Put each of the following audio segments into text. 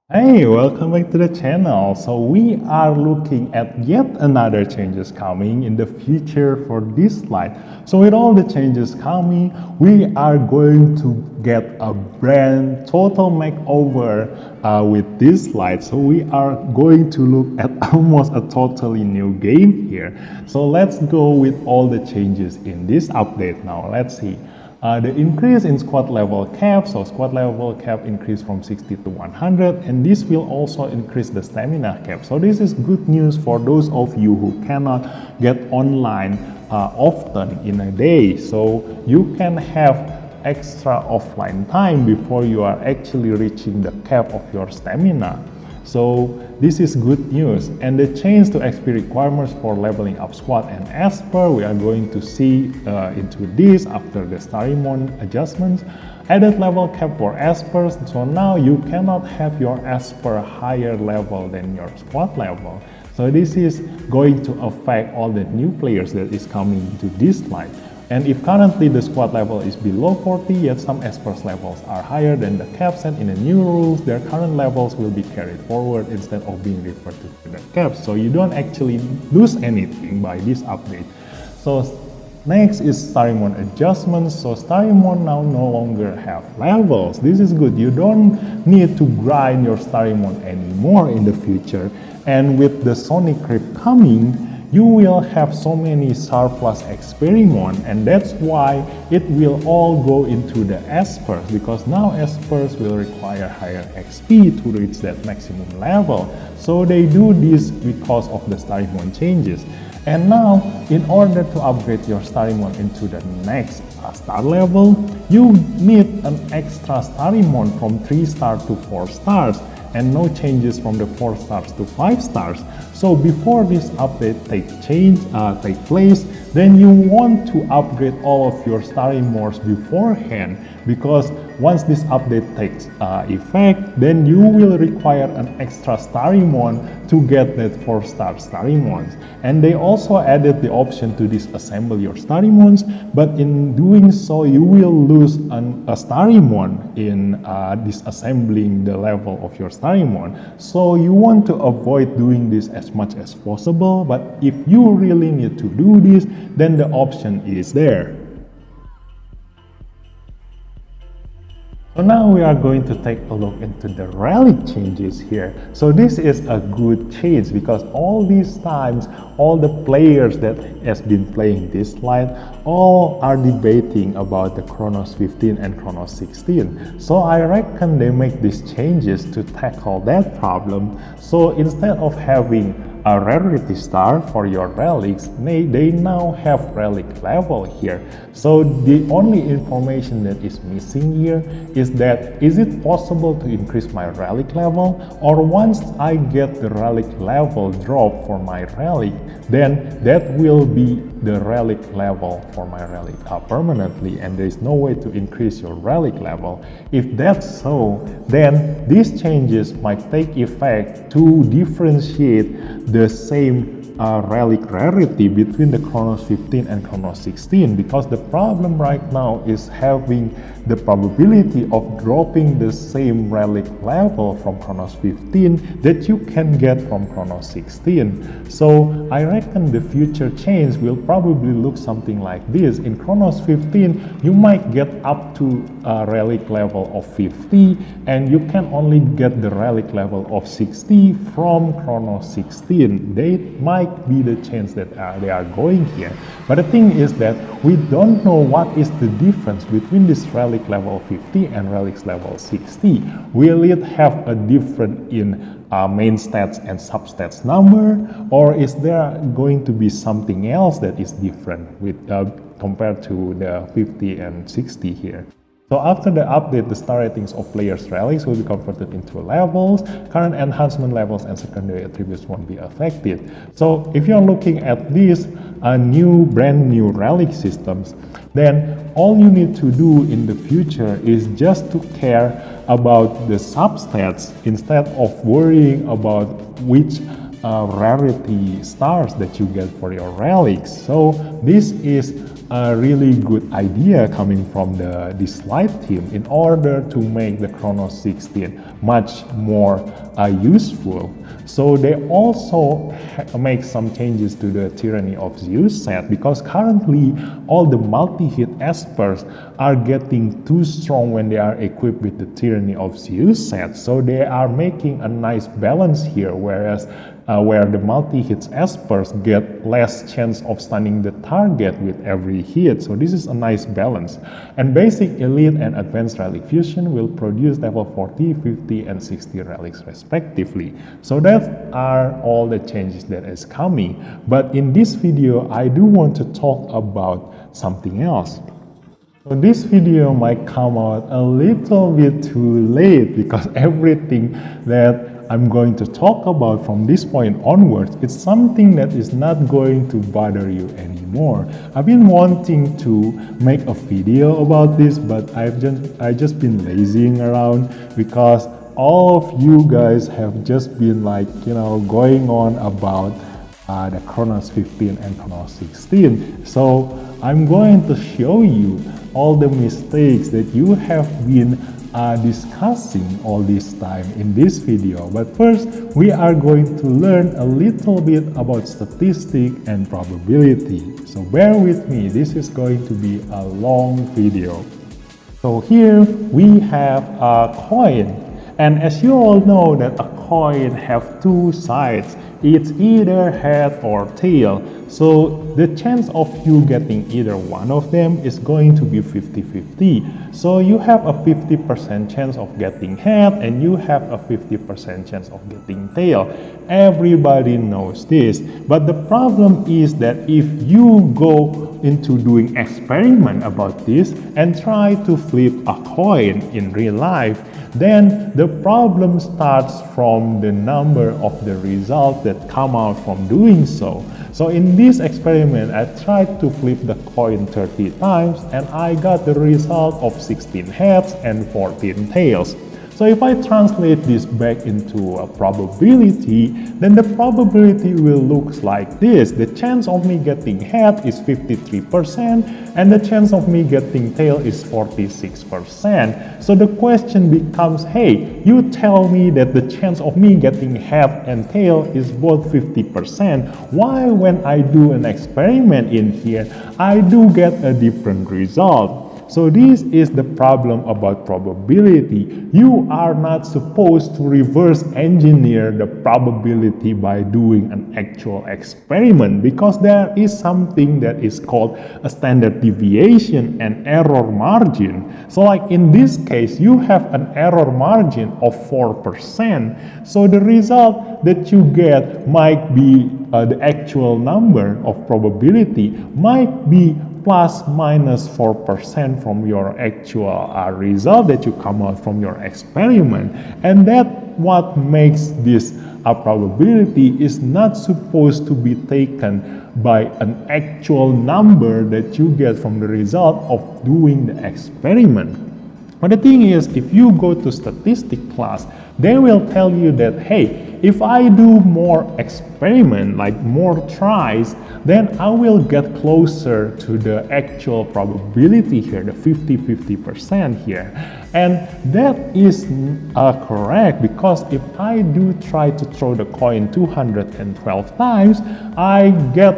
Hey, welcome back to the channel. So we are looking at yet another changes coming in the future for Dislyte. So with all the changes coming, we are going to get a brand total makeover with Dislyte. So we are going to look at almost a totally new game here. So let's go with all the changes in this update now. Let's see. The increase in squad level cap, so squad level cap increased from 60 to 100, and this will also increase the stamina cap. So this is good news for those of you who cannot get online often in a day. So you can have extra offline time before you are actually reaching the cap of your stamina. So this is good news. And the change to XP requirements for leveling up squad and Esper, we are going to see into this after the Starimon adjustments. Added level cap for Espers, so now you cannot have your Esper higher level than your squad level. So this is going to affect all the new players that is coming to Dislyte. And if currently the squad level is below 40, yet some Espers levels are higher than the cap set in the new rules, their current levels will be carried forward instead of being reverted to the cap. So you don't actually lose anything by this update. So next is Starimon adjustments. So Starimon now no longer have levels. This is good. You don't need to grind your Starimon anymore in the future. And with the Sonic Creep coming, you will have so many surplus experiment, and that's why it will all go into the Espers, because now Espers will require higher XP to reach that maximum level. So they do this because of the Starimon changes. And now, in order to upgrade your Starimon into the next star level, you need an extra Starimon from 3 stars to 4 stars. And no changes from the 4 stars to 5 stars. So before this update take place, then you want to upgrade all of your Starimons beforehand, because once this update takes effect, then you will require an extra Starimon to get that 4-star Starimons. And they also added the option to disassemble your Starimons, but in doing so, you will lose a Starimon in disassembling the level of your Starimon. So you want to avoid doing this as much as possible, but if you really need to do this, then the option is there. So now we are going to take a look into the relic changes here. So this is a good change, because all these times, all the players that has been playing Dislyte all are debating about the Chronos 15 and Chronos 16. So I reckon they make these changes to tackle that problem. So instead of having a rarity star for your relics, they now have relic level here. So the only information that is missing here is that, is it possible to increase my relic level, or once I get the relic level drop for my relic, then that will be the relic level for my relic permanently, and there is no way to increase your relic level. If that's so, then these changes might take effect to differentiate the same relic rarity between the Chronos 15 and Chronos 16, because the problem right now is having the probability of dropping the same relic level from Chronos 15 that you can get from Chronos 16. So I reckon the future change will probably look something like this. In Chronos 15, you might get up to a relic level of 50, and you can only get the relic level of 60 from Chronos 16. They might be the change that they are going here. But the thing is that we don't know what is the difference between this relic level 50 and relics level 60. Will it have a difference in main stats and substats number, or is there going to be something else that is different with compared to the 50 and 60 here? So after the update, the star ratings of players' relics will be converted into levels. Current enhancement levels and secondary attributes won't be affected. So if you're looking at these brand new relic systems, then all you need to do in the future is just to care about the substats instead of worrying about which rarity stars that you get for your relics. So this is a really good idea coming from the Dislyte team in order to make the Chronos 16 much more useful. So they also make some changes to the Tyranny of Zeus set, because currently all the multi-hit espers are getting too strong when they are equipped with the Tyranny of Zeus set. So they are making a nice balance here, whereas where the multi-hits espers get less chance of stunning the target with every hit. So this is a nice balance. And basic, elite, and advanced relic fusion will produce level 40, 50, and 60 relics respectively. So that are all the changes that is coming. But in this video, I do want to talk about something else. So this video might come out a little bit too late, because everything that I'm going to talk about from this point onwards, it's something that is not going to bother you anymore. I've been wanting to make a video about this, but I've just been lazying around, because all of you guys have just been like, going on about the Chronos 15 and Chronos 16. So I'm going to show you all the mistakes that you have been discussing all this time in this video. But first, we are going to learn a little bit about statistic and probability. So bear with me, this is going to be a long video. So here we have a coin, and as you all know that a coin have two sides. It's either head or tail. So the chance of you getting either one of them is going to be 50-50. So you have a 50% chance of getting head, and you have a 50% chance of getting tail. Everybody knows this. But the problem is that if you go into doing experiment about this and try to flip a coin in real life, then the problem starts from the number of the results that come out from doing so. So in this experiment, I tried to flip the coin 30 times, and I got the result of 16 heads and 14 tails. So if I translate this back into a probability, then the probability will look like this. The chance of me getting head is 53%, and the chance of me getting tail is 46%. So the question becomes, hey, you tell me that the chance of me getting head and tail is both 50%. Why, when I do an experiment in here, I do get a different result? So this is the problem about probability. You are not supposed to reverse engineer the probability by doing an actual experiment, because there is something that is called a standard deviation and error margin. So like in this case, you have an error margin of 4%. So the result that you get might be the actual number of probability might be plus minus 4% from your actual result that you come out from your experiment. And that what makes this probability is not supposed to be taken by an actual number that you get from the result of doing the experiment. But the thing is, if you go to statistics class, they will tell you that, hey, if I do more experiment, like more tries, then I will get closer to the actual probability here, the 50-50% here. And that is correct, because if I do try to throw the coin 212 times, I get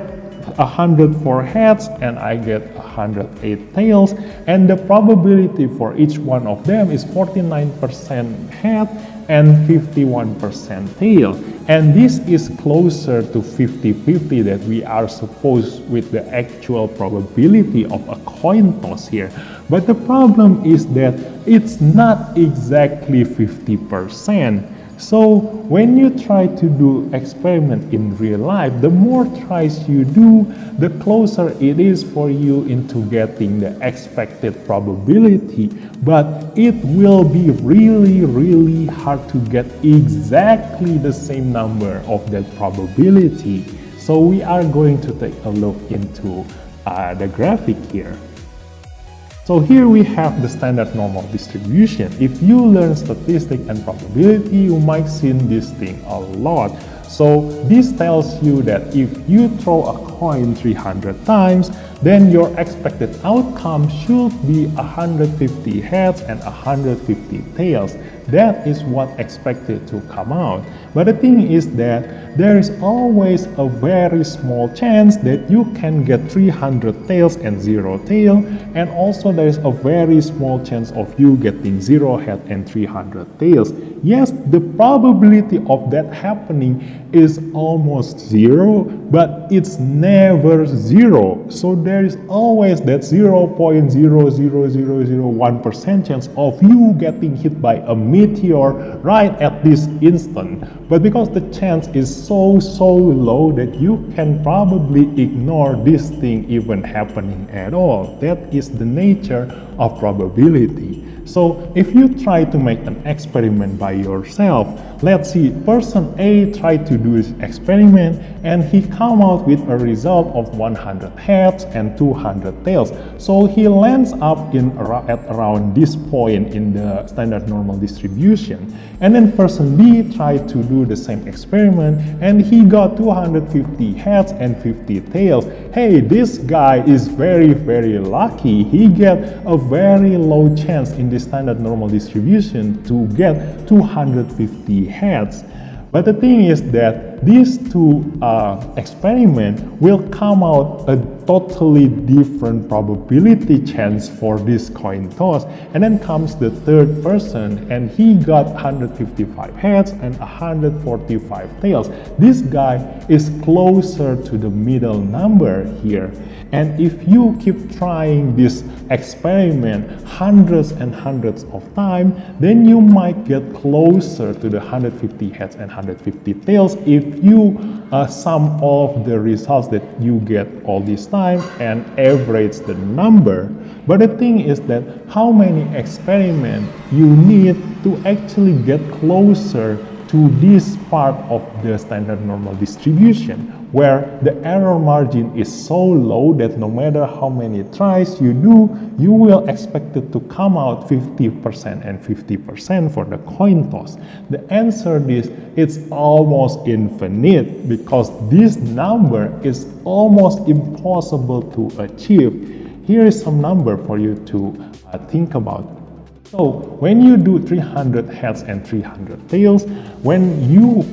104 heads and I get 108 tails, and the probability for each one of them is 49% head and 51% tail. And this is closer to 50-50 that we are supposed with the actual probability of a coin toss here. But the problem is that it's not exactly 50%. So when you try to do experiment in real life, the more tries you do, the closer it is for you into getting the expected probability. But it will be really hard to get exactly the same number of that probability. So we are going to take a look into the graphic here. So here we have the standard normal distribution. If you learn statistics and probability, you might see this thing a lot. So this tells you that if you throw a coin 300 times, then your expected outcome should be 150 heads and 150 tails. That is what expected to come out. But the thing is that there is always a very small chance that you can get 300 tails and 0 tail, and also there is a very small chance of you getting 0 head and 300 tails. Yes, the probability of that happening is almost 0, but it's never 0. So there is always that 0.00001% chance of you getting hit by a meteor right at this instant. But because the chance is so low that you can probably ignore this thing even happening at all. That is the nature of probability. So if you try to make an experiment by yourself, let's see, person A tried to do this experiment and he come out with a result of 100 heads and 200 tails. So he lands up at around this point in the standard normal distribution. And then person B tried to do the same experiment and he got 250 heads and 50 tails. Hey, this guy is very lucky. He get a very low chance in the standard normal distribution to get 250 heads. But the thing is that these two experiments will come out a totally different probability chance for this coin toss. And then comes the third person and he got 155 heads and 145 tails. This guy is closer to the middle number here. And if you keep trying this experiment hundreds and hundreds of times, then you might get closer to the 150 heads and 150 tails if you sum of the results that you get all this time and average the number. But the thing is that how many experiments you need to actually get closer to this part of the standard normal distribution, where the error margin is so low that no matter how many tries you do, you will expect it to come out 50% and 50% for the coin toss. The answer is it's almost infinite because this number is almost impossible to achieve. Here is some number for you to think about. So when you do 300 heads and 300 tails, when you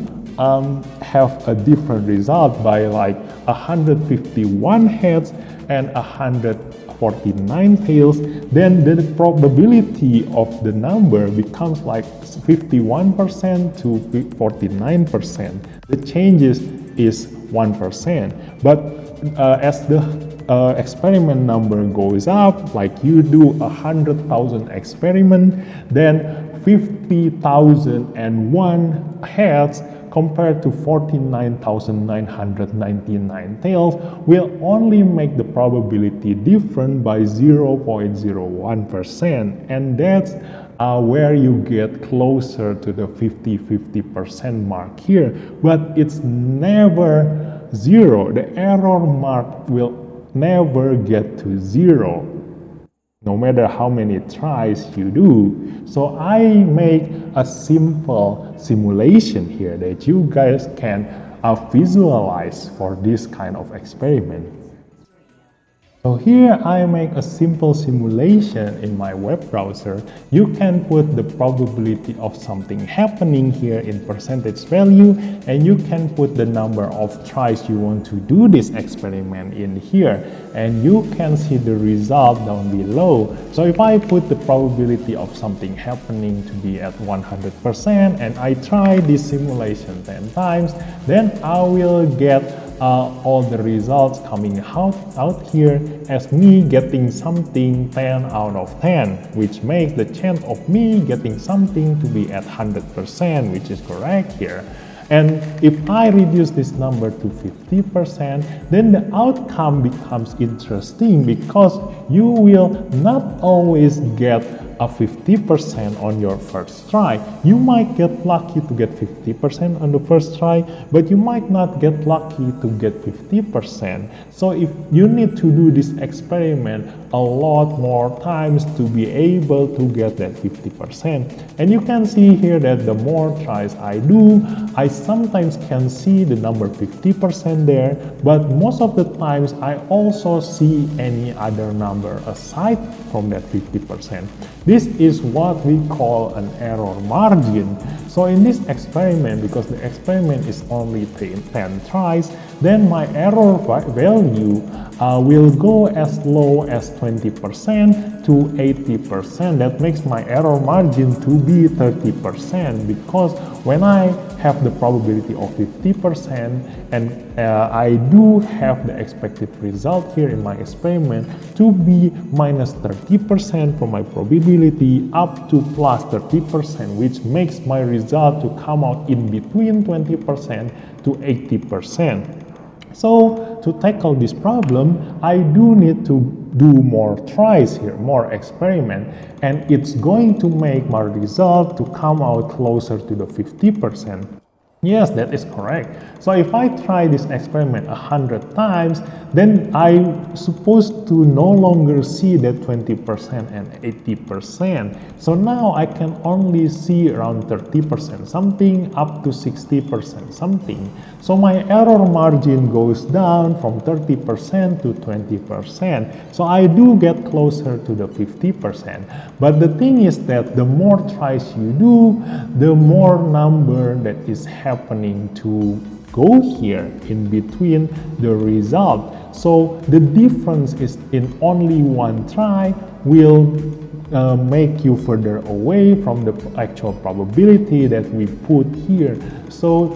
have a different result by like 151 heads and 149 tails, then the probability of the number becomes like 51% to 49%. The changes is 1%. But as the experiment number goes up, like you do 100,000 experiment, then 50,001 heads compared to 49,999 tails will only make the probability different by 0.01%, and that's where you get closer to the 50% mark here. But it's never 0. The error mark will never get to 0, no matter how many tries you do. So I make a simple simulation here that you guys can visualize for this kind of experiment. So here I make a simple simulation in my web browser. You can put the probability of something happening here in percentage value, and you can put the number of tries you want to do this experiment in here, and you can see the result down below. So if I put the probability of something happening to be at 100% and I try this simulation 10 times, then I will get all the results coming out here as me getting something 10 out of 10, which makes the chance of me getting something to be at 100%, which is correct here. And if I reduce this number to 50%, then the outcome becomes interesting because you will not always get a 50% on your first try. You might get lucky to get 50% on the first try, but you might not get lucky to get 50%. So if you need to do this experiment a lot more times to be able to get that 50%. And you can see here that the more tries I do, I sometimes can see the number 50% there, but most of the times I also see any other number aside from that 50%. This is what we call an error margin. So in this experiment, because the experiment is only 10 tries, then my error value will go as low as 20% to 80%. That makes my error margin to be 30%, because when I have the probability of 50% and I do have the expected result here in my experiment to be minus 30% from my probability up to plus 30%, which makes my result to come out in between 20% to 80%. So to tackle this problem, I do need to do more tries here, more experiment, and it's going to make my result to come out closer to the 50%. Yes, that is correct. So if I try this experiment 100 times, then I'm supposed to no longer see that 20% and 80%. So now I can only see around 30% something up to 60% something. So my error margin goes down from 30% to 20%. So I do get closer to the 50%. But the thing is that the more tries you do, the more number that is happening to go here in between the result. So the difference is in only one try will make you further away from the actual probability that we put here. So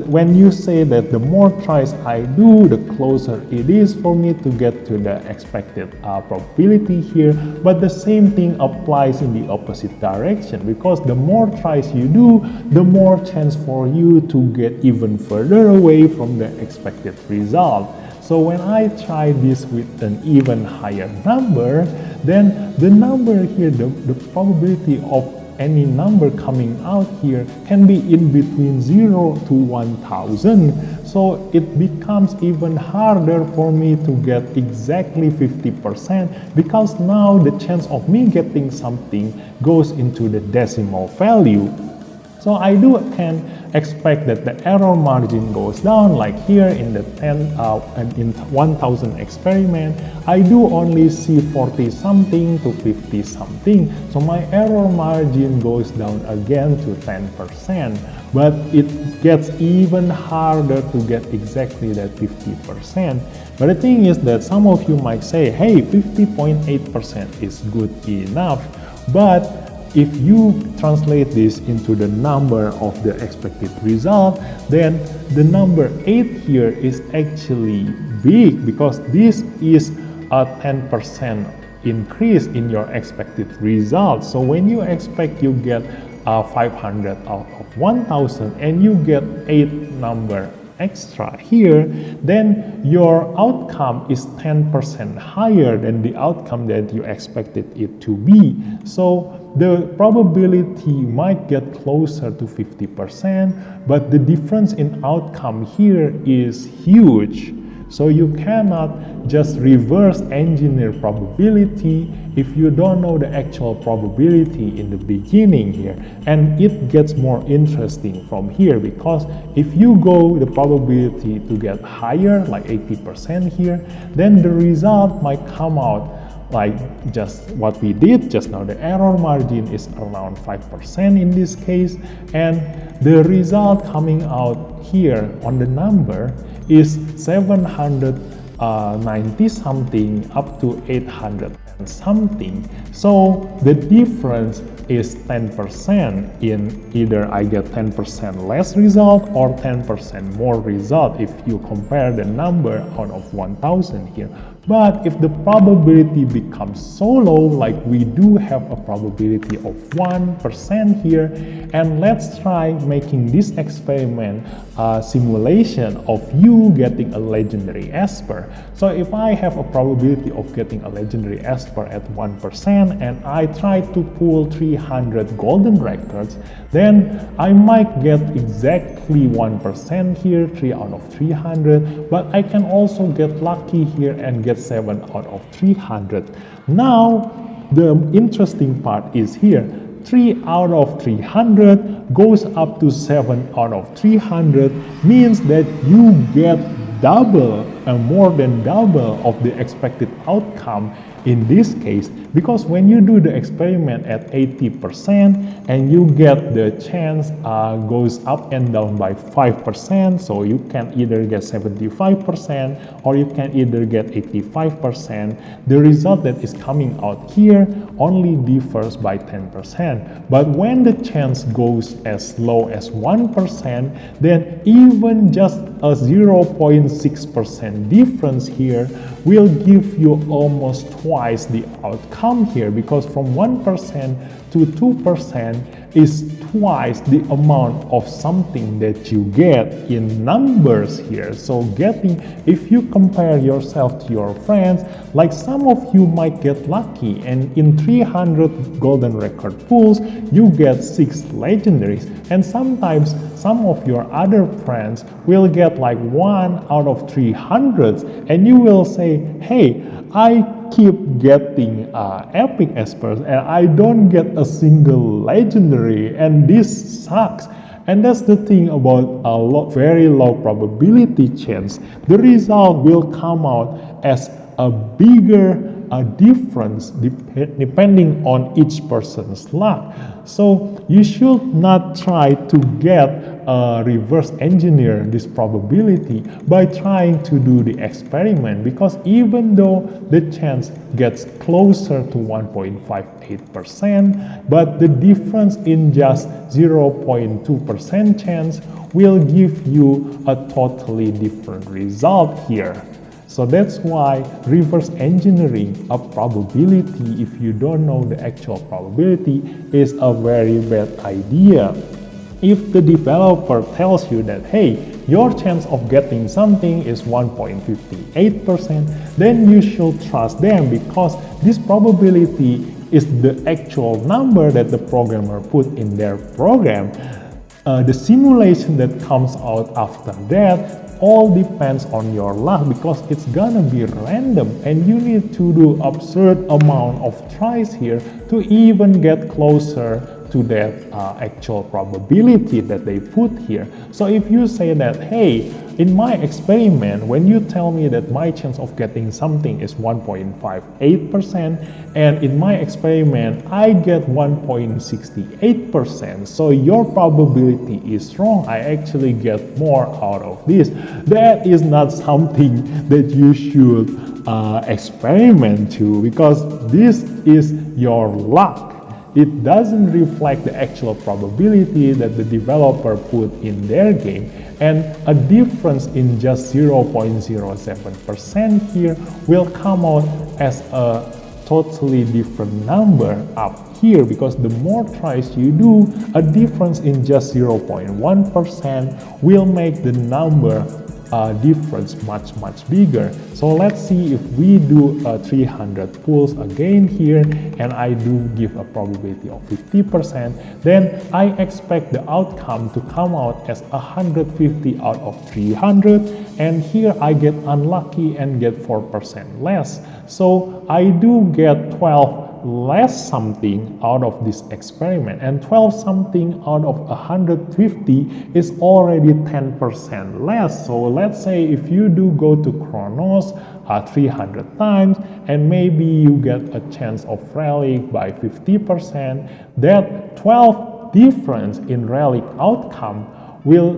when you say that the more tries I do, the closer it is for me to get to the expected probability here. But the same thing applies in the opposite direction, because the more tries you do, the more chance for you to get even further away from the expected result. So when I try this with an even higher number, then the number here, the probability of any number coming out here can be in between 0 to 1000. So it becomes even harder for me to get exactly 50%, because now the chance of me getting something goes into the decimal value. So I can expect that the error margin goes down, like here in the 1000 experiment, I do only see 40 something to 50 something. So my error margin goes down again to 10%, but it gets even harder to get exactly that 50%. But the thing is that some of you might say, hey, 50.8% is good enough, but if you translate this into the number of the expected result, then the number 8 here is actually big, because this is a 10% increase in your expected result. So when you expect you get 500 out of 1000 and you get 8 number extra here, then your outcome is 10% higher than the outcome that you expected it to be. So the probability might get closer to 50%, but the difference in outcome here is huge. So you cannot just reverse engineer probability if you don't know the actual probability in the beginning here. And it gets more interesting from here, because if you go the probability to get higher, like 80% here, then the result might come out like just what we did just now. The error margin is around 5% in this case, and the result coming out here on the number is 790 something up to 800 and something. So the difference is 10% in either I get 10% less result or 10% more result if you compare the number out of 1000 here. But if the probability becomes so low, like we do have a probability of 1% here, and let's try making this experiment simulation of you getting a legendary Esper. So if I have a probability of getting a legendary Esper at 1% and I try to pull 300 golden records, then I might get exactly 1% here, 3 out of 300, but I can also get lucky here and get 7 out of 300. Now, the interesting part is here. 3 out of 300 goes up to 7 out of 300 means that you get double and more than double of the expected outcome in this case, because when you do the experiment at 80% and you get the chance goes up and down by 5%, so you can either get 75% or you can either get 85%, the result that is coming out here only differs by 10%. But when the chance goes as low as 1%, then even just a 0.6% difference here will give you almost twice the outcome here, because from 1% to 2% is twice the amount of something that you get in numbers here. So if you compare yourself to your friends, like some of you might get lucky and in 300 golden record pulls you get 6 legendaries, and sometimes some of your other friends will get like 1 out of 300, and you will say, hey, I keep getting epic espers and I don't get a single legendary, and this sucks. And that's the thing about a very low probability chance. The result will come out as a bigger difference depending on each person's luck. So you should not try to reverse engineer this probability by trying to do the experiment, because even though the chance gets closer to 1.58%, but the difference in just 0.2% chance will give you a totally different result here. So that's why reverse engineering a probability, if you don't know the actual probability, is a very bad idea. If the developer tells you that, hey, your chance of getting something is 1.58%, then you should trust them, because this probability is the actual number that the programmer put in their program. The simulation that comes out after that all depends on your luck, because it's gonna be random and you need to do absurd amount of tries here to even get closer to that actual probability that they put here. So if you say that, hey, in my experiment, when you tell me that my chance of getting something is 1.58%, and in my experiment I get 1.68%, so your probability is wrong, I actually get more out of this. That is not something that you should experiment to, because this is your luck. It doesn't reflect the actual probability that the developer put in their game, and a difference in just 0.07% here will come out as a totally different number up here, because the more tries you do, a difference in just 0.1% will make the number difference much bigger. So let's see if we do 300 pulls again here, and I do give a probability of 50%, then I expect the outcome to come out as 150 out of 300, and here I get unlucky and get 4% less. So I do get 12 less something out of this experiment, and 12 something out of 150 is already 10% less. So let's say if you do go to Chronos 300 times and maybe you get a chance of relic by 50%, that 12 difference in relic outcome will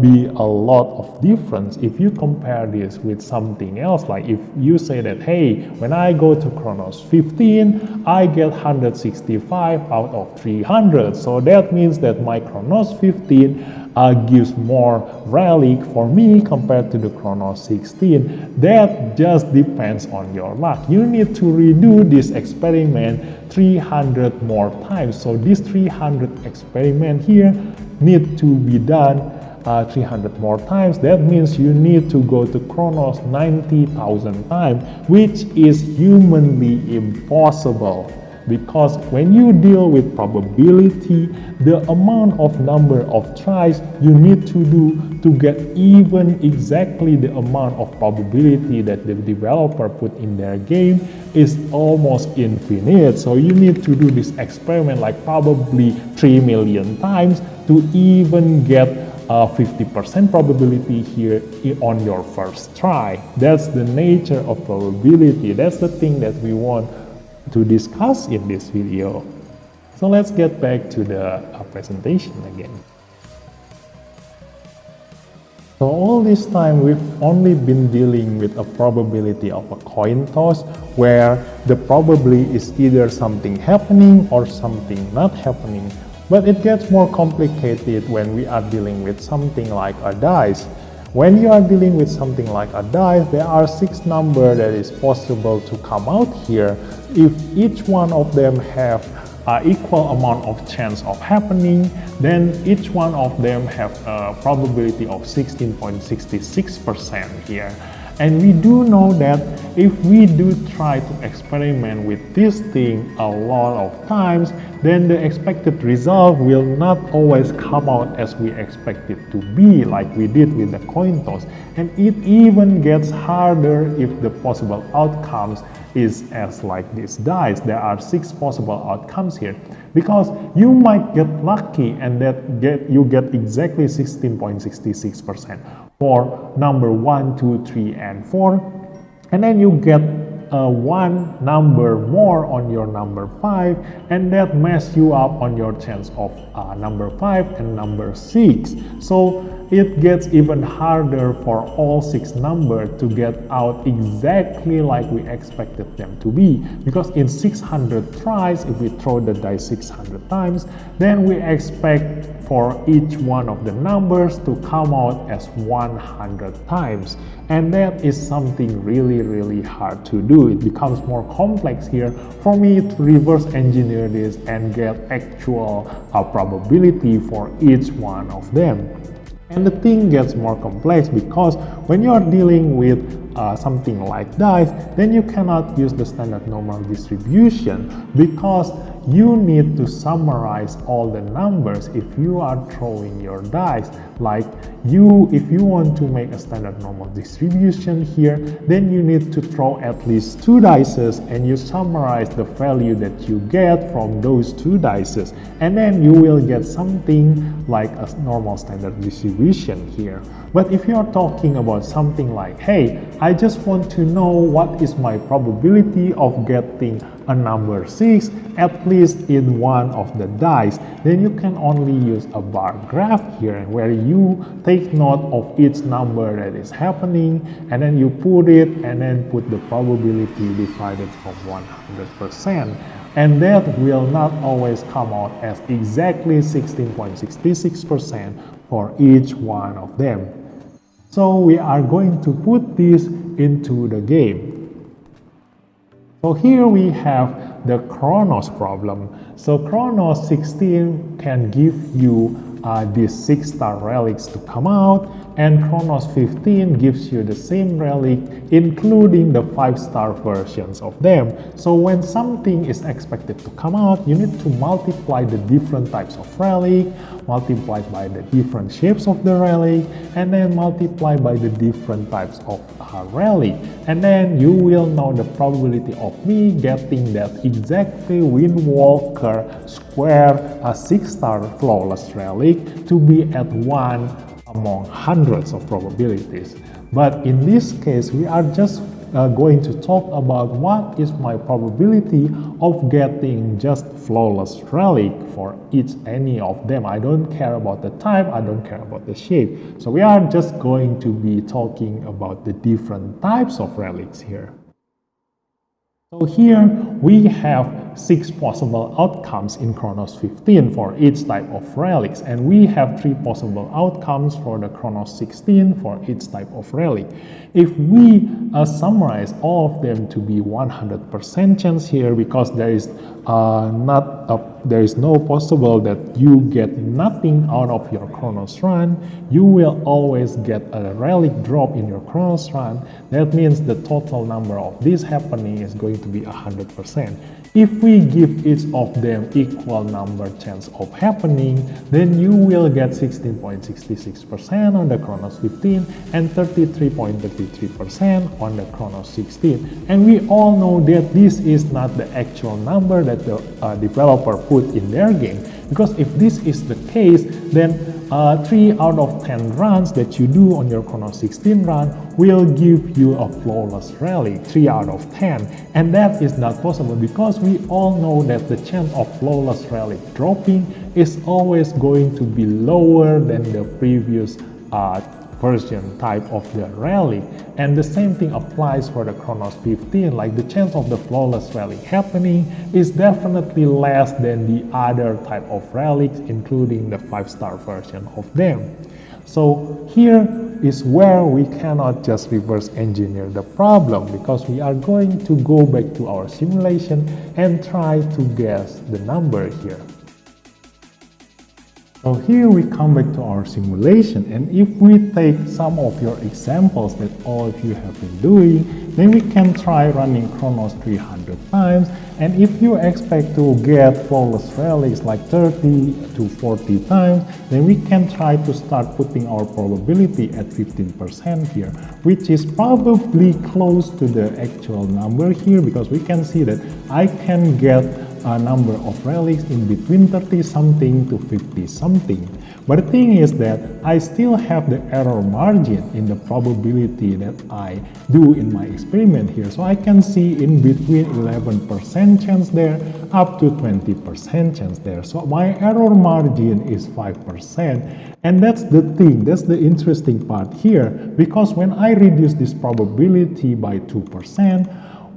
be a lot of difference if you compare this with something else. Like if you say that, hey, when I go to Chronos 15, I get 165 out of 300. So that means that my Chronos 15 gives more relic for me compared to the Chronos 16. That just depends on your luck. You need to redo this experiment 300 more times. So this 300 experiment here need to be done 300 more times. That means you need to go to Chronos 90,000 times, which is humanly impossible. Because when you deal with probability, the amount of number of tries you need to do to get even exactly the amount of probability that the developer put in their game is almost infinite. So you need to do this experiment like probably 3 million times to even get 50% probability here on your first try. That's the nature of probability. That's the thing that we want to discuss in this video. So let's get back to the presentation again. So all this time we've only been dealing with a probability of a coin toss where the probability is either something happening or something not happening. But it gets more complicated when we are dealing with something like a dice. When you are dealing with something like a dice, there are 6 numbers that is possible to come out here. If each one of them have equal amount of chance of happening, then each one of them have a probability of 16.66% here. And we do know that if we do try to experiment with this thing a lot of times, then the expected result will not always come out as we expect it to be, like we did with the coin toss. And it even gets harder if the possible outcomes is as like this dice. There are 6 possible outcomes here, because you might get lucky and you get exactly 16.66% for number 1, 2, 3, and 4, and then you get one number more on your number 5, and that messes you up on your chance of number 5 and number 6. So it gets even harder for all 6 numbers to get out exactly like we expected them to be, because in 600 tries, if we throw the dice 600 times, then we expect for each one of the numbers to come out as 100 times. And that is something really hard to do. It becomes more complex here for me to reverse engineer this and get actual probability for each one of them. And the thing gets more complex because when you are dealing with something like dice, then you cannot use the standard normal distribution, because you need to summarize all the numbers if you are throwing your dice. Like if you want to make a standard normal distribution here, then you need to throw at least 2 dices and you summarize the value that you get from those 2 dices, and then you will get something like a normal standard distribution here. But if you are talking about something like, hey, I just want to know what is my probability of getting a number 6 at least in one of the dice, then you can only use a bar graph here where you take note of each number that is happening, and then you put it and then put the probability divided from 100%. And that will not always come out as exactly 16.66% for each one of them. So we are going to put this into the game. So here we have the Chronos problem. So Chronos 16 can give you these 6-star relics to come out, and Chronos 15 gives you the same relic including the 5-star versions of them. So when something is expected to come out, you need to multiply the different types of relic, multiply by the different shapes of the relic, and then multiply by the different types of relic, and then you will know the probability of me getting that exactly Windwalker square 6-star flawless relic to be at 1 among hundreds of probabilities. But in this case, we are just going to talk about what is my probability of getting just flawless relic for any of them. I don't care about the type, I don't care about the shape. So we are just going to be talking about the different types of relics here. So here we have 6 possible outcomes in Chronos 15 for each type of relics, and we have 3 possible outcomes for the Chronos 16 for each type of relic. If we summarize all of them to be 100% chance here, because there is no possible that you get nothing out of your Chronos run, you will always get a relic drop in your Chronos run. That means the total number of this happening is going to be 100%. If we give each of them equal number chance of happening, then you will get 16.66% on the Chronos 15 and 33.33% on the Chronos 16. And we all know that this is not the actual number that the developer put in their game, because if this is the case, then 3 out of 10 runs that you do on your Chronos 16 run will give you a flawless relic, 3 out of 10. And that is not possible, because we all know that the chance of flawless relic dropping is always going to be lower than the previous version type of the relic. And the same thing applies for the Chronos 15, like the chance of the flawless relic happening is definitely less than the other type of relics, including the 5-star version of them. So here is where we cannot just reverse engineer the problem, because we are going to go back to our simulation and try to guess the number here. So here we come back to our simulation, and if we take some of your examples that all of you have been doing, then we can try running Chronos 300 times, and if you expect to get flawless relics like 30 to 40 times, then we can try to start putting our probability at 15% here, which is probably close to the actual number here, because we can see that I can get a number of relics in between 30 something to 50 something. But the thing is that I still have the error margin in the probability that I do in my experiment here. So I can see in between 11% chance there up to 20% chance there. So my error margin is 5%. And that's the thing, that's the interesting part here, because when I reduce this probability by 2%,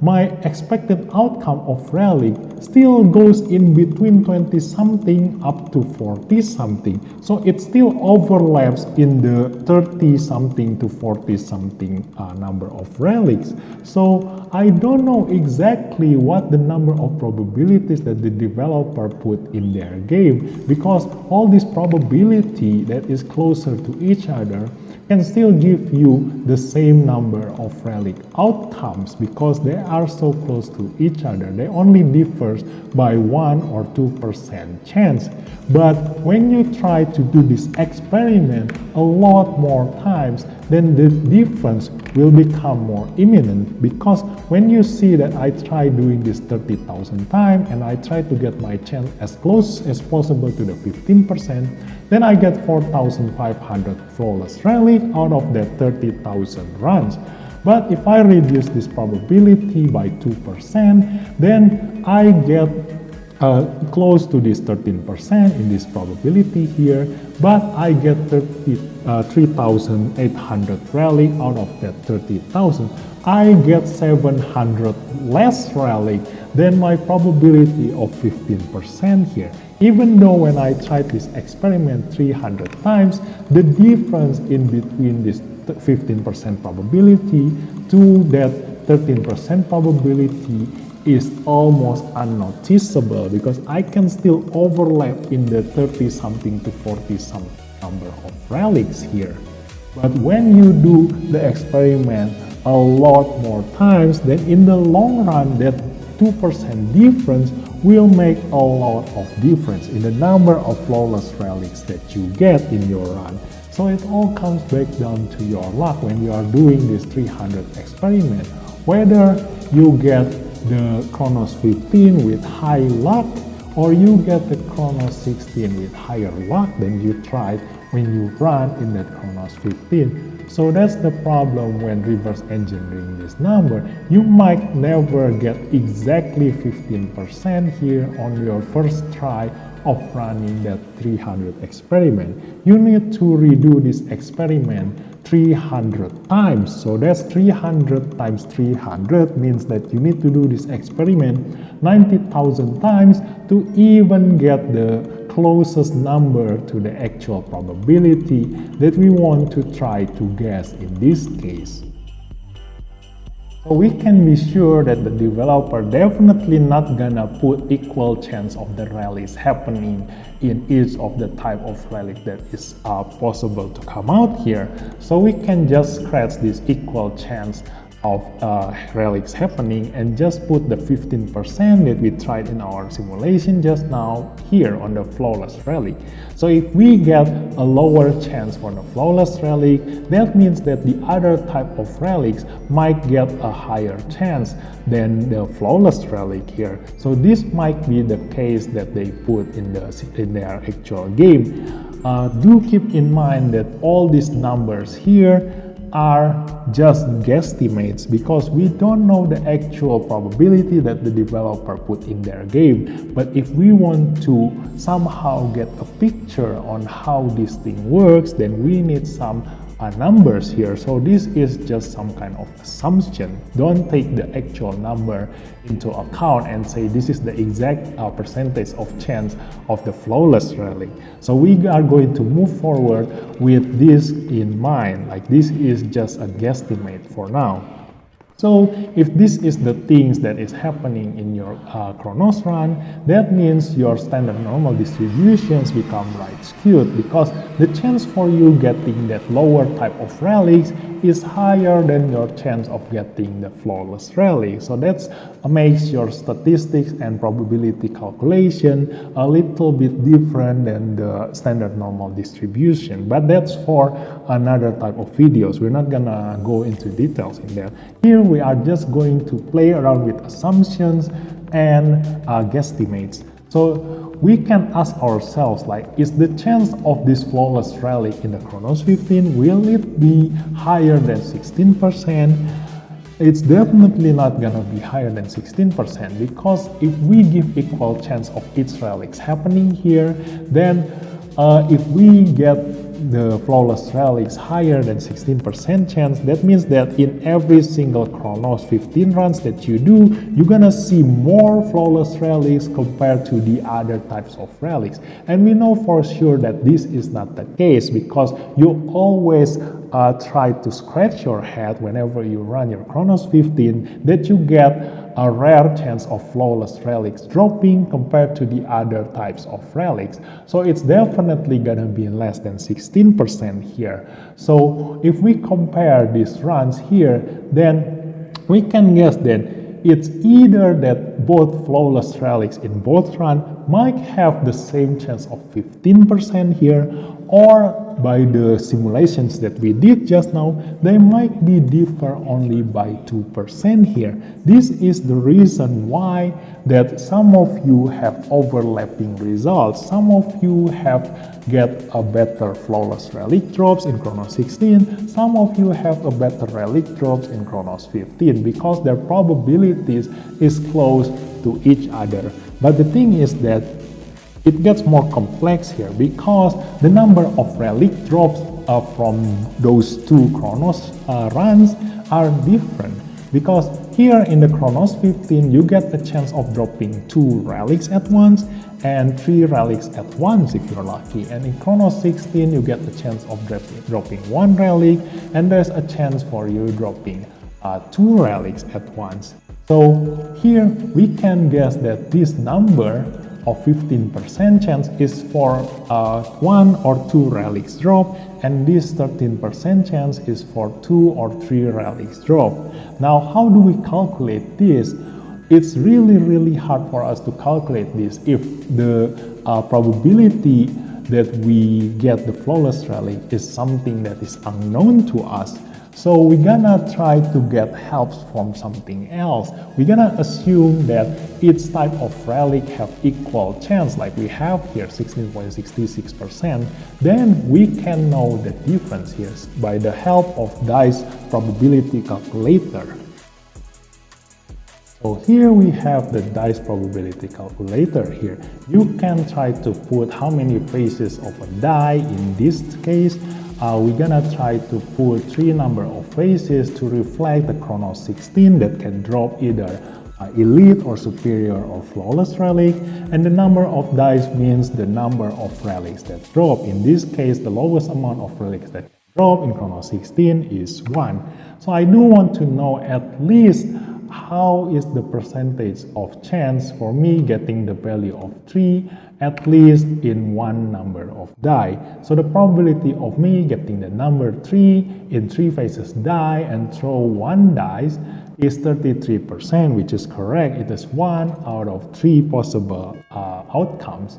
my expected outcome of relic still goes in between 20 something up to 40 something. So it still overlaps in the 30 something to 40 something number of relics. So I don't know exactly what the number of probabilities that the developer put in their game, because all this probability that is closer to each other can still give you the same number of relic outcomes, because they are so close to each other. They only differ by 1 or 2% chance. But when you try to do this experiment a lot more times, then the difference will become more imminent, because when you see that I try doing this 30,000 times and I try to get my chance as close as possible to the 15%, then I get 4,500 flawless relic out of that 30,000 runs. But if I reduce this probability by 2%, then I get close to this 13% in this probability here, but I get 3,800 relic out of that 30,000. I get 700 less relic than my probability of 15% here. Even though when I tried this experiment 300 times, the difference in between this 15% probability to that 13% probability is almost unnoticeable, because I can still overlap in the 30 something to 40 something number of relics here. But when you do the experiment a lot more times, then in the long run that 2% difference will make a lot of difference in the number of flawless relics that you get in your run. So it all comes back down to your luck when you are doing this 300 experiment, whether you get the Chronos 15 with high luck, or you get the Chronos 16 with higher luck than you tried when you run in that Chronos 15. So that's the problem when reverse engineering this number. You might never get exactly 15% here on your first try of running that 300 experiment. You need to redo this experiment 300 times. So that's 300 times 300 means that you need to do this experiment 90,000 times to even get the closest number to the actual probability that we want to try to guess in this case. So we can be sure that the developer definitely not gonna put equal chance of the rallies happening in each of the type of rally that is possible to come out here. So we can just scratch this equal chance of rallies happening and just put the 15% that we tried in our simulation just now here on the flawless rally. So if we get a lower chance for the flawless rally, that means that the other type of rallies might get a higher chance than the flawless rally here. So this might be the case that they put in their actual game. Do keep in mind that all these numbers here are just guesstimates because we don't know the actual probability that the developer put in their game. But if we want to somehow get a picture on how this thing works, then we need some numbers here. So this is just some kind of assumption. Don't take the actual number into account and say this is the exact percentage of chance of the flawless rally. So we are going to move forward with this in mind, like this is just a guesstimate for now. So if this is the things that is happening in your Chronos run, that means your standard normal distributions become right skewed because the chance for you getting that lower type of rallies is higher than your chance of getting the flawless rally. So that makes your statistics and probability calculation a little bit different than the standard normal distribution. But that's for another type of videos. We're not gonna go into details in that. Here we are just going to play around with assumptions and guesstimates. So we can ask ourselves, like, is the chance of this flawless rally in the Chronos 15, will it be higher than 16%? It's definitely not gonna be higher than 16% because if we give equal chance of each rallies happening here, then if we get the flawless rally is higher than 16% chance, that means that in every single Chronos 15 runs that you do, you're gonna see more flawless rallies compared to the other types of rallies. And we know for sure that this is not the case because you always try to scratch your head whenever you run your Chronos 15 that you get a rare chance of flawless relics dropping compared to the other types of relics. So it's definitely gonna be less than 16% here. So if we compare these runs here, then we can guess that it's either that both flawless relics in both runs might have the same chance of 15% here, or by the simulations that we did just now, they might be differ only by 2% here. This is the reason why that some of you have overlapping results. Some of you have get a better flawless relic drops in Chronos 16. Some of you have a better relic drops in Chronos 15 because their probabilities is close to each other. But the thing is that it gets more complex here because the number of relic drops from those two Chronos runs are different. Because here in the Chronos 15, you get a chance of dropping 2 relics at once and 3 relics at once if you're lucky. And in Chronos 16, you get the chance of dropping 1 relic, and there's a chance for you dropping 2 relics at once. So here we can guess that this number of 15% chance is for 1 or 2 relics drop, and this 13% chance is for 2 or 3 relics drop. Now, how do we calculate this? It's really hard for us to calculate this if the probability that we get the flawless relic is something that is unknown to us. So we're gonna try to get help from something else. We're gonna assume that each type of relic have equal chance, like we have here 16.66%. Then we can know the difference here by the help of dice probability calculator. So here we have the dice probability calculator here. You can try to put how many faces of a die. In this case, we're gonna try to put 3 number of faces to reflect the Chronos 16 that can drop either elite or superior or flawless relic, and the number of dice means the number of relics that drop. In this case, the lowest amount of relics that drop in Chronos 16 is 1. So I do want to know at least how is the percentage of chance for me getting the value of 3 at least in one number of die. So the probability of me getting the number 3 in 3 faces die and throw 1 dice is 33%, which is correct. It is 1 out of 3 possible outcomes.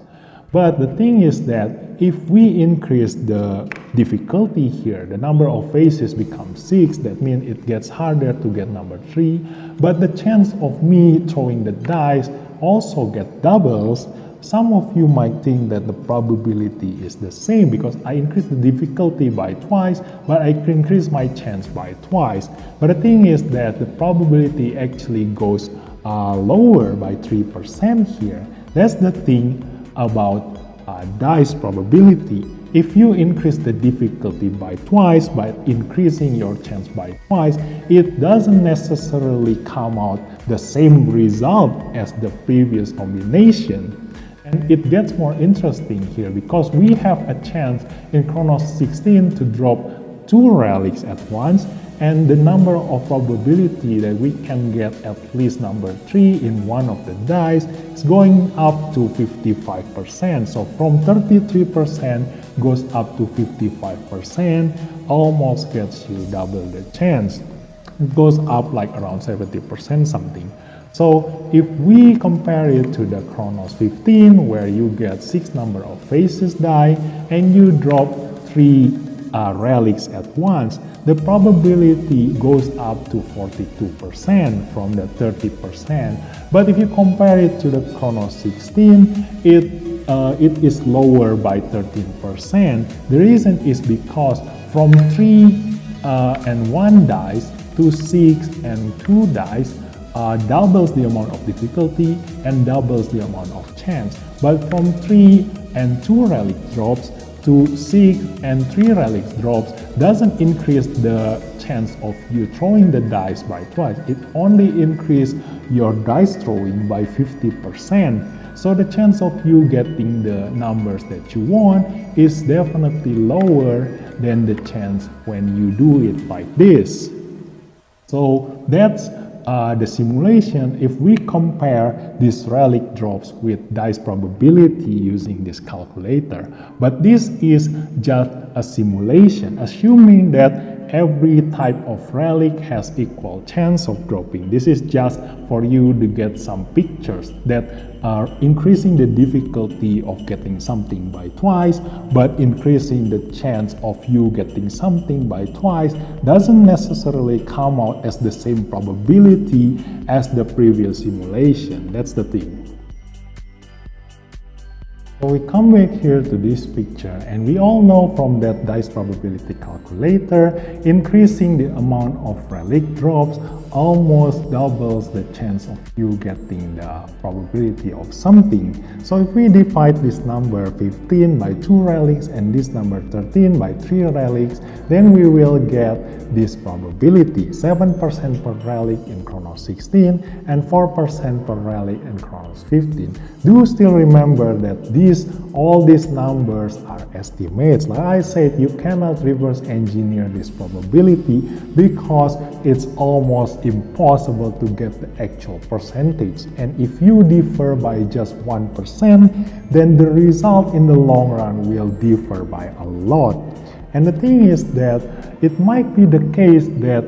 But the thing is that if we increase the difficulty here, the number of faces becomes 6, that means it gets harder to get number 3. But the chance of me throwing the dice also get doubles. Some of you might think that the probability is the same because I increase the difficulty by twice, but I increase my chance by twice. But the thing is that the probability actually goes lower by 3% here. That's the thing about dice probability. If you increase the difficulty by twice, by increasing your chance by twice, it doesn't necessarily come out the same result as the previous combination. And it gets more interesting here because we have a chance in Chronos 16 to drop 2 relics at once, and the number of probability that we can get at least number 3 in one of the dice is going up to 55%. So from 33% goes up to 55%, almost gets you double the chance. It goes up like around 70% something. So if we compare it to the Chronos 15, where you get 6 number of faces die and you drop 3 relics at once, the probability goes up to 42% from the 30%. But if you compare it to the Chronos 16, it is lower by 13%. The reason is because from 3 and 1 dice to 6 and 2 dice doubles the amount of difficulty and doubles the amount of chance. But from 3 and 2 relic drops to 6 and 3 relics drops doesn't increase the chance of you throwing the dice by twice. It only increases your dice throwing by 50%. So the chance of you getting the numbers that you want is definitely lower than the chance when you do it like this. So that's the simulation if we compare these relic drops with dice probability using this calculator. But this is just a simulation, assuming that every type of relic has equal chance of dropping. This is just for you to get some pictures that are increasing the difficulty of getting something by twice, but increasing the chance of you getting something by twice doesn't necessarily come out as the same probability as the previous simulation. That's the thing. So we come back here to this picture, and we all know from that dice probability calculator, increasing the amount of relic drops almost doubles the chance of you getting the probability of something. So if we divide this number 15 by 2 relics and this number 13 by 3 relics, then we will get this probability, 7% per relic in Chronos 16 and 4% per relic in Chronos 15. Do still remember that all these numbers are estimates. Like I said, you cannot reverse engineer this probability because it's almost impossible to get the actual percentage. And if you differ by just 1%, then the result in the long run will differ by a lot. And the thing is that it might be the case that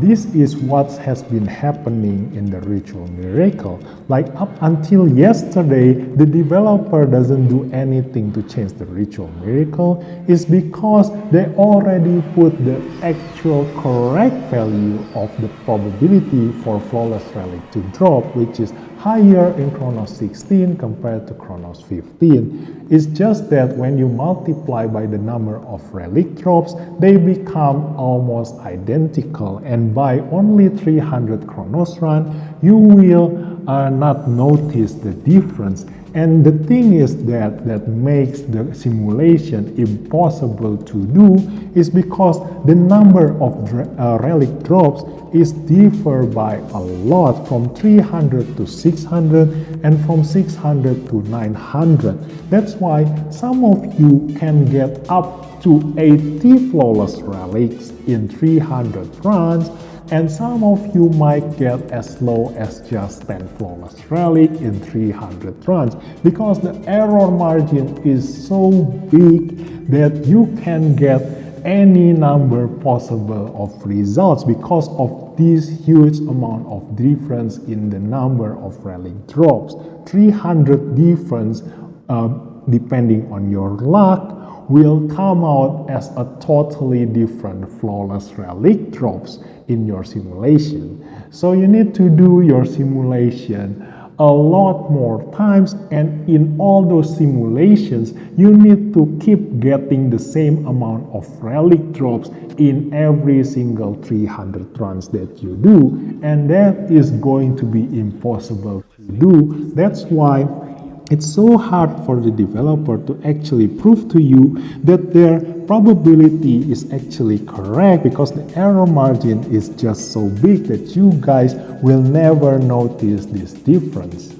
this is what has been happening in the ritual miracle. Like up until yesterday, the developer doesn't do anything to change the ritual miracle. It's because they already put the actual correct value of the probability for flawless relic to drop, which is higher in Chronos 16 compared to Chronos 15. It's just that when you multiply by the number of relic drops, they become almost identical, and by only 300 Chronos run, you will not notice the difference. And the thing is that makes the simulation impossible to do is because the number of relic drops is differ by a lot, from 300 to 600 and from 600 to 900. That's why some of you can get up to 80 flawless relics in 300 runs, and some of you might get as low as just 10 flawless relic in 300 runs, because the error margin is so big that you can get any number possible of results because of this huge amount of difference in the number of relic drops. 300 difference, depending on your luck, will come out as a totally different flawless relic drops in your simulation. So you need to do your simulation a lot more times, and in all those simulations you need to keep getting the same amount of relic drops in every single 300 runs that you do, and that is going to be impossible to do. That's why it's so hard for the developer to actually prove to you that their probability is actually correct, because the error margin is just so big that you guys will never notice this difference.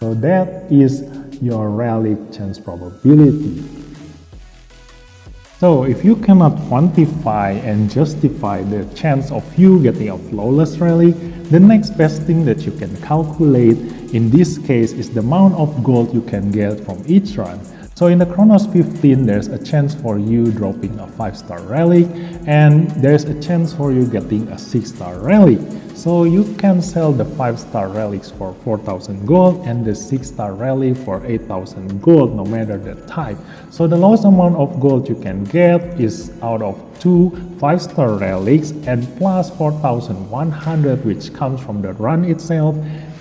So that is your relic chance probability. So if you cannot quantify and justify the chance of you getting a flawless relic, the next best thing that you can calculate in this case is the amount of gold you can get from each run. So in the Chronos 15, there's a chance for you dropping a 5-star relic, and there's a chance for you getting a 6-star relic. So you can sell the 5-star relics for 4,000 gold and the 6-star relic for 8,000 gold, no matter the type. So the lowest amount of gold you can get is out of 2 5-star relics and plus 4,100, which comes from the run itself,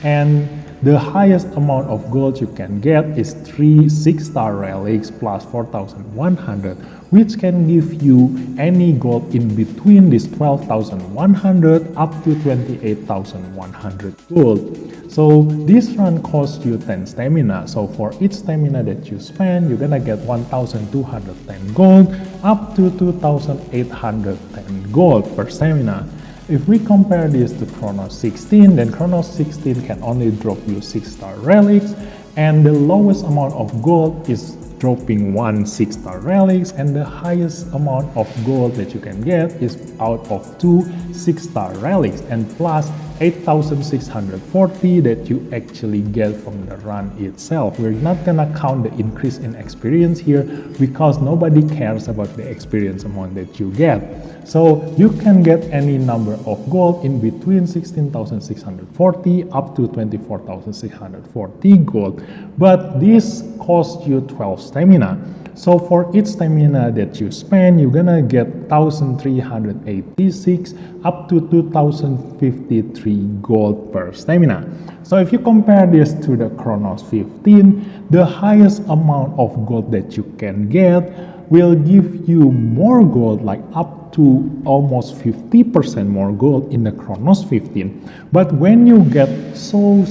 and the highest amount of gold you can get is 3 6-star relics plus 4,100, which can give you any gold in between this 12,100 up to 28,100 gold. So this run costs you 10 stamina. So for each stamina that you spend, you're gonna get 1,210 gold up to 2,810 gold per stamina. If we compare this to Chronos 16, then Chronos 16 can only drop you 6-star relics, and the lowest amount of gold is dropping 1 6-star relics, and the highest amount of gold that you can get is out of 2 6-star relics and plus 8,640 that you actually get from the run itself. We're not gonna count the increase in experience here because nobody cares about the experience amount that you get. So you can get any number of gold in between 16,640 up to 24,640 gold, but this costs you 12 stamina. So for each stamina that you spend, you're gonna get 1,386 up to 2,053 gold per stamina. So if you compare this to the Chronos 15, the highest amount of gold that you can get will give you more gold, like up to almost 50% more gold in the Chronos 15. But when you get so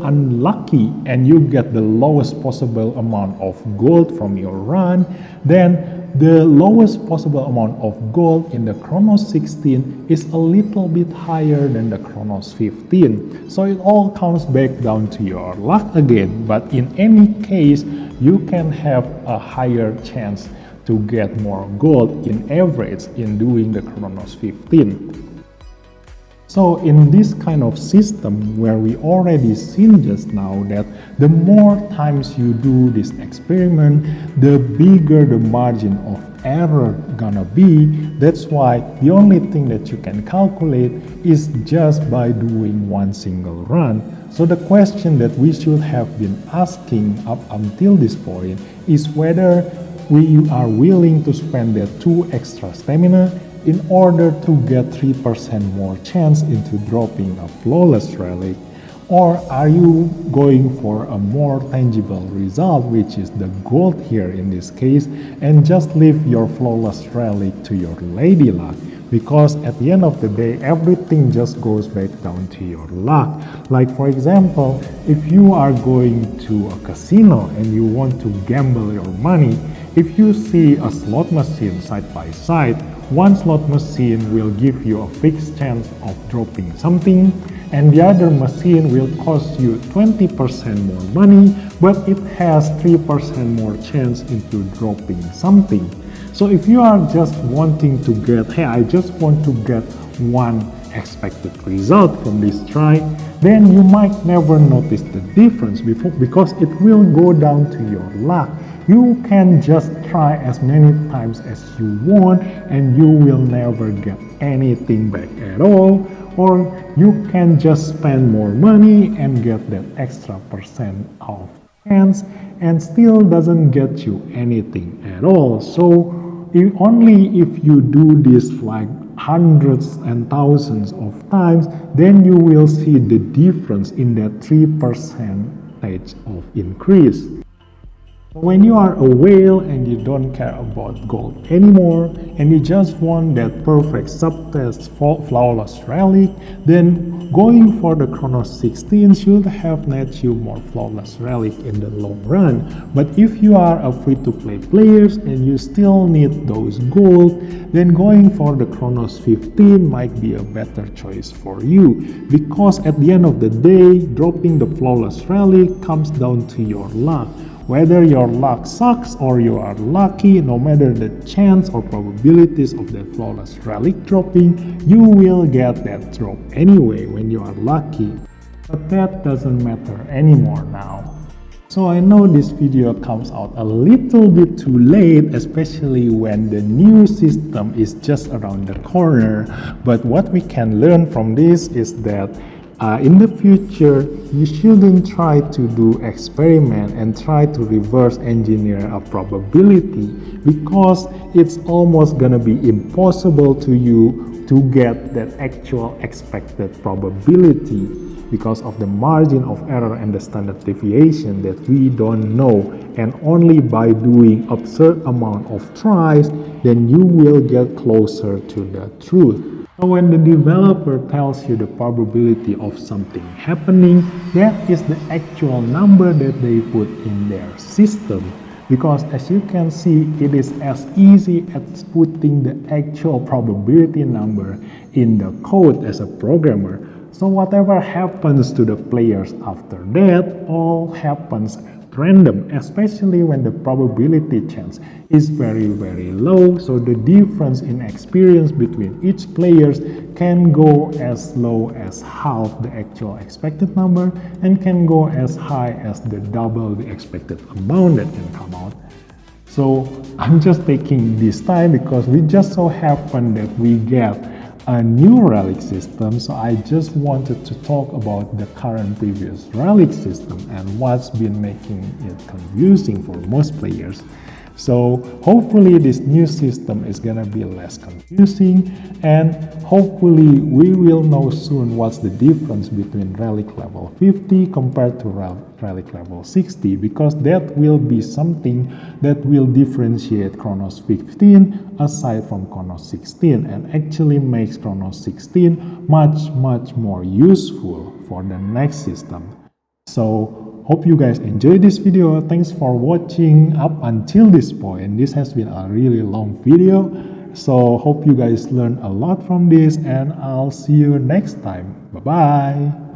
unlucky and you get the lowest possible amount of gold from your run, then the lowest possible amount of gold in the Chronos 16 is a little bit higher than the Chronos 15. So it all comes back down to your luck again. But in any case, you can have a higher chance to get more gold in average in doing the Chronos 15. So in this kind of system where we already seen just now that the more times you do this experiment, the bigger the margin of error gonna be. That's why the only thing that you can calculate is just by doing one single run. So the question that we should have been asking up until this point is whether we are willing to spend that 2 extra stamina in order to get 3% more chance into dropping a flawless relic, or are you going for a more tangible result, which is the gold here in this case, and just leave your flawless relic to your lady luck? Because at the end of the day, everything just goes back down to your luck. Like for example, if you are going to a casino and you want to gamble your money, if you see a slot machine side by side, one slot machine will give you a fixed chance of dropping something, and the other machine will cost you 20% more money, but it has 3% more chance into dropping something. So if you are just wanting to get, hey, I just want to get one expected result from this try, then you might never notice the difference because it will go down to your luck. You can just try as many times as you want and you will never get anything back at all, or you can just spend more money and get that extra percent of chance and still doesn't get you anything at all. So only if you do this like hundreds and thousands of times, then you will see the difference in that 3% of increase. When you are a whale and you don't care about gold anymore and you just want that perfect subtest flawless relic, then going for the Chronos 16 should have net you more flawless relic in the long run. But if you are a free-to-play players and you still need those gold, then going for the Chronos 15 might be a better choice for you, because at the end of the day, dropping the flawless relic comes down to your luck. Whether your luck sucks or you are lucky, no matter the chance or probabilities of that flawless relic dropping, you will get that drop anyway when you are lucky. But that doesn't matter anymore now. So I know this video comes out a little bit too late, especially when the new system is just around the corner. But what we can learn from this is that in the future, you shouldn't try to do experiment and try to reverse engineer a probability, because it's almost gonna be impossible to you to get that actual expected probability because of the margin of error and the standard deviation that we don't know. And only by doing absurd amount of tries, then you will get closer to the truth. So when the developer tells you the probability of something happening, that is the actual number that they put in their system. Because as you can see, it is as easy as putting the actual probability number in the code as a programmer. So whatever happens to the players after that all happens random, especially when the probability chance is very low. So the difference in experience between each players can go as low as half the actual expected number and can go as high as the double the expected amount that can come out. So I'm just taking this time because we just so happen that we get a new relic system, so I just wanted to talk about the current previous relic system and what's been making it confusing for most players. So hopefully this new system is gonna be less confusing, and hopefully we will know soon what's the difference between relic level 50 compared to relic level 60, because that will be something that will differentiate Chronos 15 aside from Chronos 16 and actually makes Chronos 16 much more useful for the next system. So hope you guys enjoyed this video. Thanks for watching up until this point. This has been a really long video, so hope you guys learned a lot from this, and I'll see you next time. Bye bye.